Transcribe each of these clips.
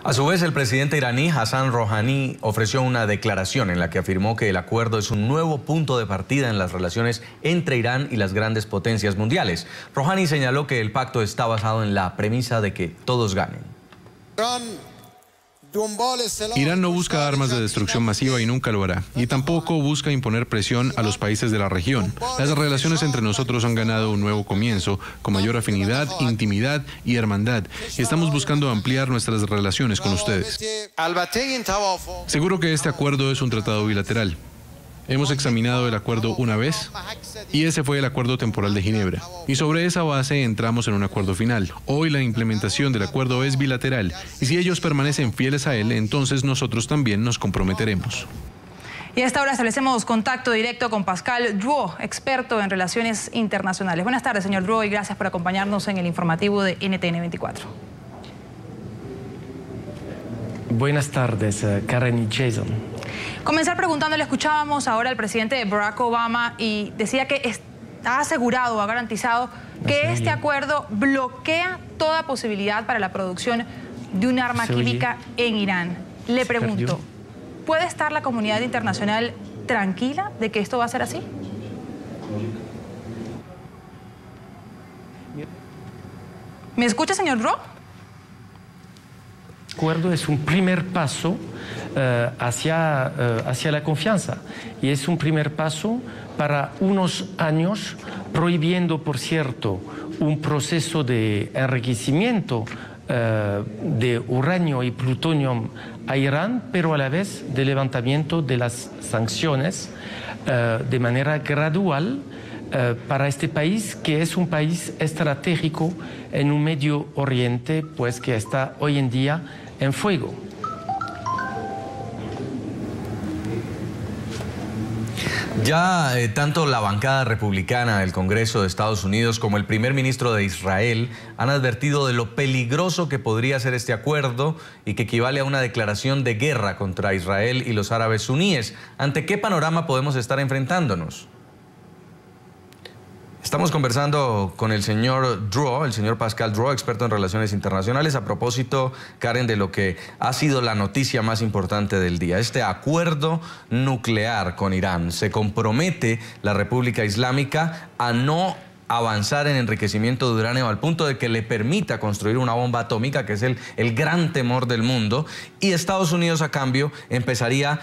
A su vez, el presidente iraní Hassan Rouhani ofreció una declaración en la que afirmó que el acuerdo es un nuevo punto de partida en las relaciones entre Irán y las grandes potencias mundiales. Rouhani señaló que el pacto está basado en la premisa de que todos ganen. Irán no busca armas de destrucción masiva y nunca lo hará. Y tampoco busca imponer presión a los países de la región. Las relaciones entre nosotros han ganado un nuevo comienzo, con mayor afinidad, intimidad y hermandad. Y estamos buscando ampliar nuestras relaciones con ustedes. Seguro que este acuerdo es un tratado bilateral. Hemos examinado el acuerdo una vez y ese fue el acuerdo temporal de Ginebra. Y sobre esa base entramos en un acuerdo final. Hoy la implementación del acuerdo es bilateral y si ellos permanecen fieles a él, entonces nosotros también nos comprometeremos. Y a esta hora establecemos contacto directo con Pascal Drouot, experto en relaciones internacionales. Buenas tardes, señor Drouot, y gracias por acompañarnos en el informativo de NTN 24. Buenas tardes, Karen y Jason. Comenzar preguntándole, escuchábamos ahora al presidente Barack Obama y decía que ha asegurado, ha garantizado que este acuerdo bloquea toda posibilidad para la producción de un arma química en Irán. Le pregunto, ¿puede estar la comunidad internacional tranquila de que esto va a ser así? ¿Me escucha, señor Drouot? El acuerdo es un primer paso hacia la confianza y es un primer paso para unos años, prohibiendo, por cierto, un proceso de enriquecimiento de uranio y plutonio a Irán, pero a la vez de levantamiento de las sanciones de manera gradual para este país, que es un país estratégico en un Medio Oriente, pues que está hoy en día en fuego. Ya tanto la bancada republicana del Congreso de Estados Unidos como el primer ministro de Israel han advertido de lo peligroso que podría ser este acuerdo y que equivale a una declaración de guerra contra Israel y los árabes suníes. ¿Ante qué panorama podemos estar enfrentándonos? Estamos conversando con el señor Drouot, el señor Pascal Drouot, experto en relaciones internacionales, a propósito, Karen, de lo que ha sido la noticia más importante del día. Este acuerdo nuclear con Irán. Se compromete la República Islámica a no avanzar en enriquecimiento de uranio al punto de que le permita construir una bomba atómica, que es el gran temor del mundo, y Estados Unidos a cambio empezaría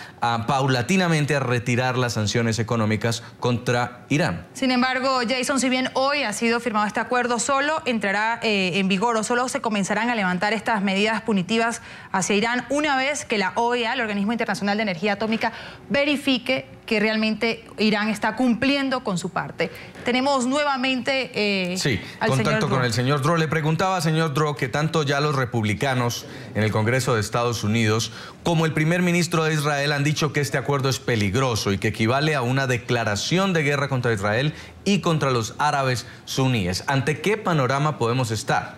paulatinamente a retirar las sanciones económicas contra Irán. Sin embargo, Jason, si bien hoy ha sido firmado este acuerdo, solo entrará en vigor o solo se comenzarán a levantar estas medidas punitivas hacia Irán una vez que la OEA, el Organismo Internacional de Energía Atómica, verifique que realmente Irán está cumpliendo con su parte. Tenemos nuevamente al contacto señor con el señor Drouot. Le preguntaba, señor Drouot, que tanto ya los republicanos en el Congreso de Estados Unidos como el primer ministro de Israel han dicho que este acuerdo es peligroso y que equivale a una declaración de guerra contra Israel y contra los árabes suníes. ¿Ante qué panorama podemos estar?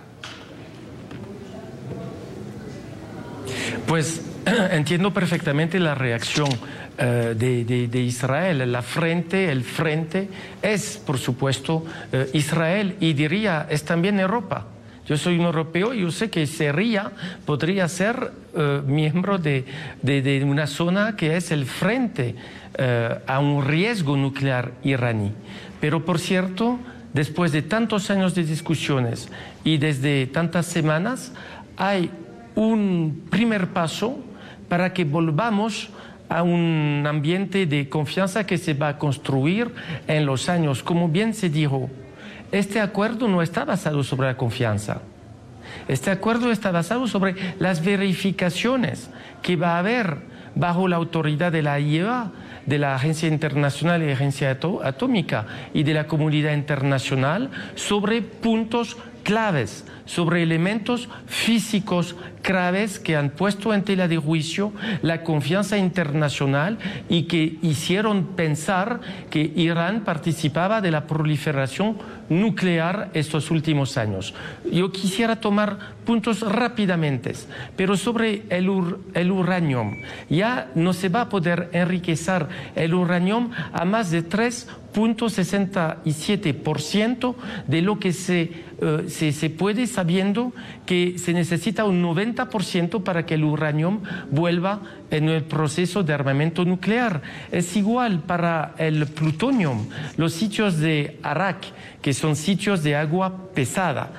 Pues entiendo perfectamente la reacción de Israel. El frente es, por supuesto, Israel, y diría, es también Europa. Yo soy un europeo y yo sé que Siria podría ser miembro de una zona que es el frente a un riesgo nuclear iraní. Pero, por cierto, después de tantos años de discusiones y desde tantas semanas, hay un primer paso para que volvamos a un ambiente de confianza que se va a construir en los años. Como bien se dijo, este acuerdo no está basado sobre la confianza. Este acuerdo está basado sobre las verificaciones que va a haber bajo la autoridad de la IEA, de la Agencia Internacional de Energía Atómica y de la comunidad internacional sobre puntos claves, sobre elementos físicos graves que han puesto en tela de juicio la confianza internacional y que hicieron pensar que Irán participaba de la proliferación nuclear estos últimos años. Yo quisiera tomar puntos rápidamente, pero sobre el uranio. Ya no se va a poder enriquecer el uranio a más de 3,67% de lo que se puede sabiendo que se necesita un 90% para que el uranio vuelva en el proceso de armamento nuclear. Es igual para el plutonio. Los sitios de Arak, que son sitios de agua pesada,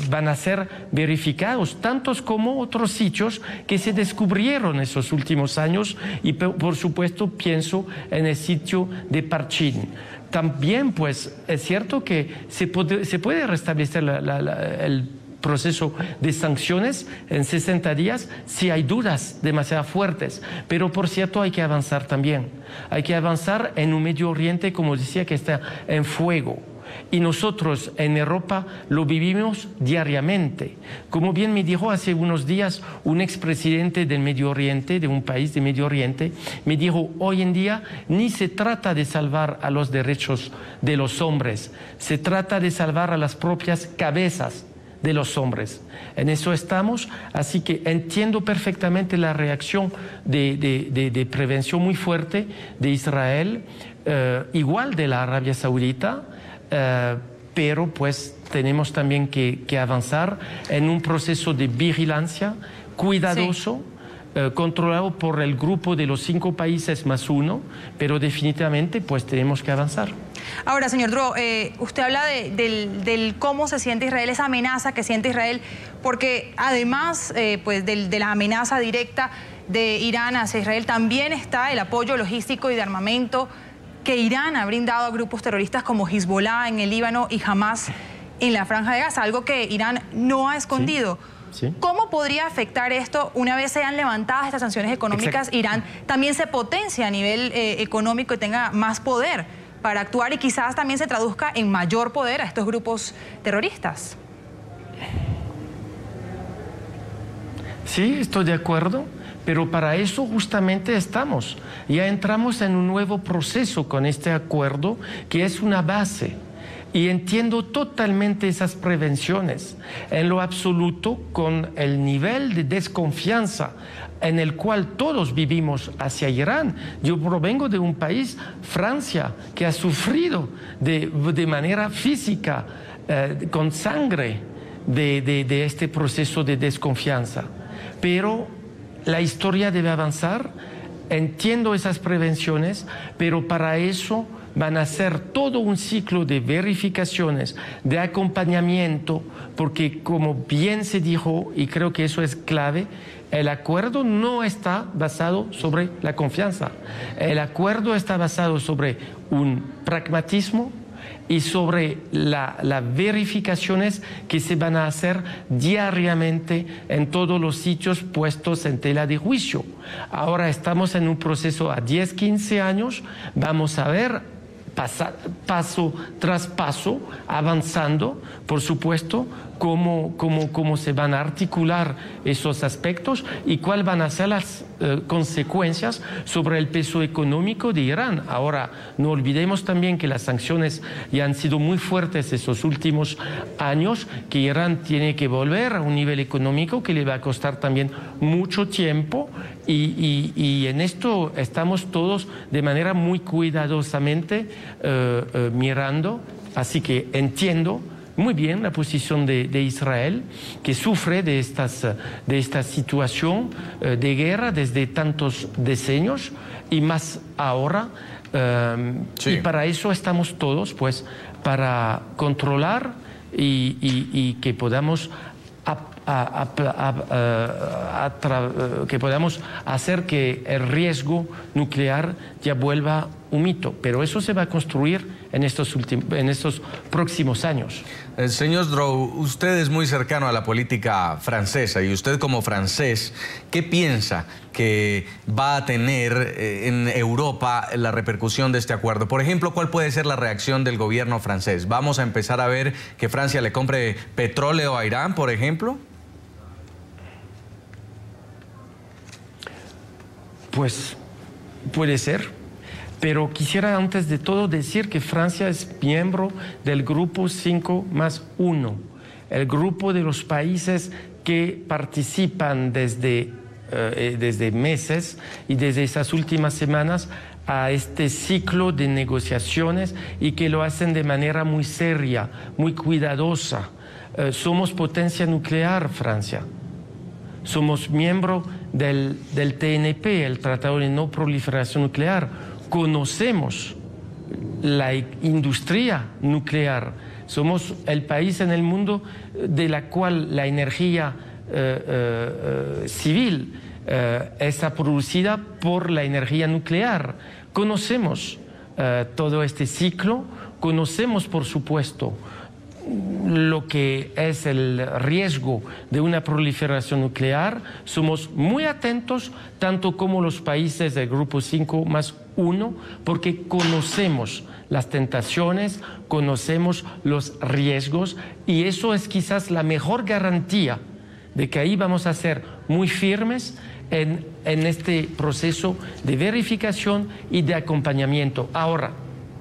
van a ser verificados, tantos como otros sitios que se descubrieron en esos últimos años, y por supuesto pienso en el sitio de Parchin. También pues es cierto que se puede restablecer el proceso de sanciones en 60 días si hay dudas demasiado fuertes. Pero por cierto hay que avanzar también. Hay que avanzar en un Medio Oriente, como decía, que está en fuego. Y nosotros en Europa lo vivimos diariamente. Como bien me dijo hace unos días un expresidente del Medio Oriente, de un país de Medio Oriente, me dijo: hoy en día ni se trata de salvar a los derechos de los hombres, se trata de salvar a las propias cabezas de los hombres. En eso estamos, así que entiendo perfectamente la reacción de prevención muy fuerte de Israel, igual de la Arabia Saudita, pero pues tenemos también que avanzar en un proceso de vigilancia cuidadoso, controlado por el grupo de los 5 países más 1, pero definitivamente pues tenemos que avanzar. Ahora, señor Dró, usted habla del cómo se siente Israel, esa amenaza que siente Israel, porque además pues de la amenaza directa de Irán hacia Israel, también está el apoyo logístico y de armamento que Irán ha brindado a grupos terroristas como Hezbollah en el Líbano y Hamas en la Franja de Gaza, algo que Irán no ha escondido. Sí. ¿Cómo podría afectar esto una vez sean levantadas estas sanciones económicas? Exacto. Irán también se potencia a nivel económico y tenga más poder para actuar, y quizás también se traduzca en mayor poder a estos grupos terroristas. Sí, estoy de acuerdo, pero para eso justamente estamos. Ya entramos en un nuevo proceso con este acuerdo, que es una base. Y entiendo totalmente esas prevenciones. En lo absoluto, con el nivel de desconfianza en el cual todos vivimos hacia Irán. Yo provengo de un país, Francia, que ha sufrido de manera física, con sangre, de este proceso de desconfianza. Pero la historia debe avanzar. Entiendo esas prevenciones, pero para eso van a ser todo un ciclo de verificaciones, de acompañamiento, porque como bien se dijo, y creo que eso es clave, el acuerdo no está basado sobre la confianza. El acuerdo está basado sobre un pragmatismo y sobre las verificaciones que se van a hacer diariamente en todos los sitios puestos en tela de juicio. Ahora estamos en un proceso a 10, 15 años, vamos a ver paso tras paso, avanzando, por supuesto, cómo se van a articular esos aspectos y cuáles van a ser las consecuencias sobre el peso económico de Irán. Ahora, no olvidemos también que las sanciones ya han sido muy fuertes esos últimos años, que Irán tiene que volver a un nivel económico que le va a costar también mucho tiempo, y en esto estamos todos de manera muy cuidadosamente mirando, así que entiendo muy bien la posición de Israel, que sufre de esta situación de guerra desde tantos decenios y más ahora. Y para eso estamos todos, pues, para controlar y que podamos que podamos hacer que el riesgo nuclear ya vuelva un mito, pero eso se va a construir en estos próximos años. Señor Dró, usted es muy cercano a la política francesa, y usted como francés, ¿qué piensa que va a tener en Europa la repercusión de este acuerdo? Por ejemplo, ¿cuál puede ser la reacción del gobierno francés? ¿Vamos a empezar a ver que Francia le compre petróleo a Irán, por ejemplo? Pues puede ser, pero quisiera antes de todo decir que Francia es miembro del grupo 5+1, el grupo de los países que participan desde meses y desde esas últimas semanas a este ciclo de negociaciones, y que lo hacen de manera muy seria, muy cuidadosa. somos potencia nuclear, Francia. Somos miembro del TNP, el Tratado de No Proliferación Nuclear. Conocemos la industria nuclear. Somos el país en el mundo de la cual la energía civil está producida por la energía nuclear. Conocemos todo este ciclo, conocemos, por supuesto, lo que es el riesgo de una proliferación nuclear. Somos muy atentos, tanto como los países del Grupo 5+1, porque conocemos las tentaciones, conocemos los riesgos, y eso es quizás la mejor garantía de que ahí vamos a ser muy firmes en este proceso de verificación y de acompañamiento. Ahora,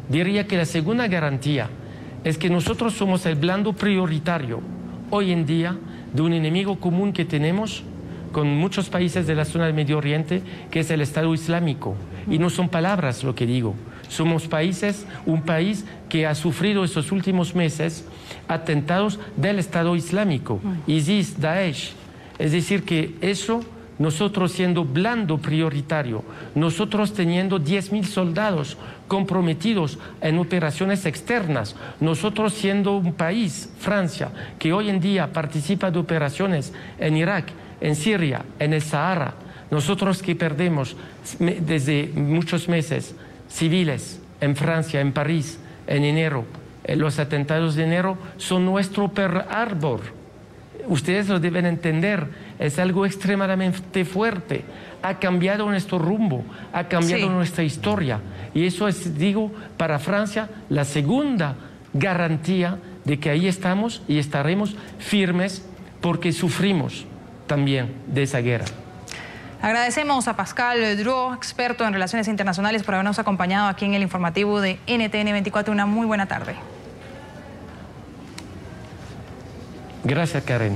diría que la segunda garantía es que nosotros somos el blanco prioritario hoy en día de un enemigo común que tenemos con muchos países de la zona del Medio Oriente, que es el Estado Islámico. Y no son palabras lo que digo. Somos un país que ha sufrido estos últimos meses atentados del Estado Islámico, ISIS, Daesh. Es decir, que eso, nosotros siendo blando prioritario, nosotros teniendo 10.000 soldados comprometidos en operaciones externas, nosotros siendo un país, Francia, que hoy en día participa de operaciones en Irak, en Siria, en el Sahara, nosotros que perdemos desde muchos meses civiles en Francia, en París, en enero, los atentados de enero son nuestro Pearl Harbor. Ustedes lo deben entender, es algo extremadamente fuerte. Ha cambiado nuestro rumbo, ha cambiado nuestra historia. Y eso es, digo, para Francia, la segunda garantía de que ahí estamos y estaremos firmes, porque sufrimos también de esa guerra. Agradecemos a Pascal Dro, experto en relaciones internacionales, por habernos acompañado aquí en el informativo de NTN 24. Una muy buena tarde. Gracias, Karen.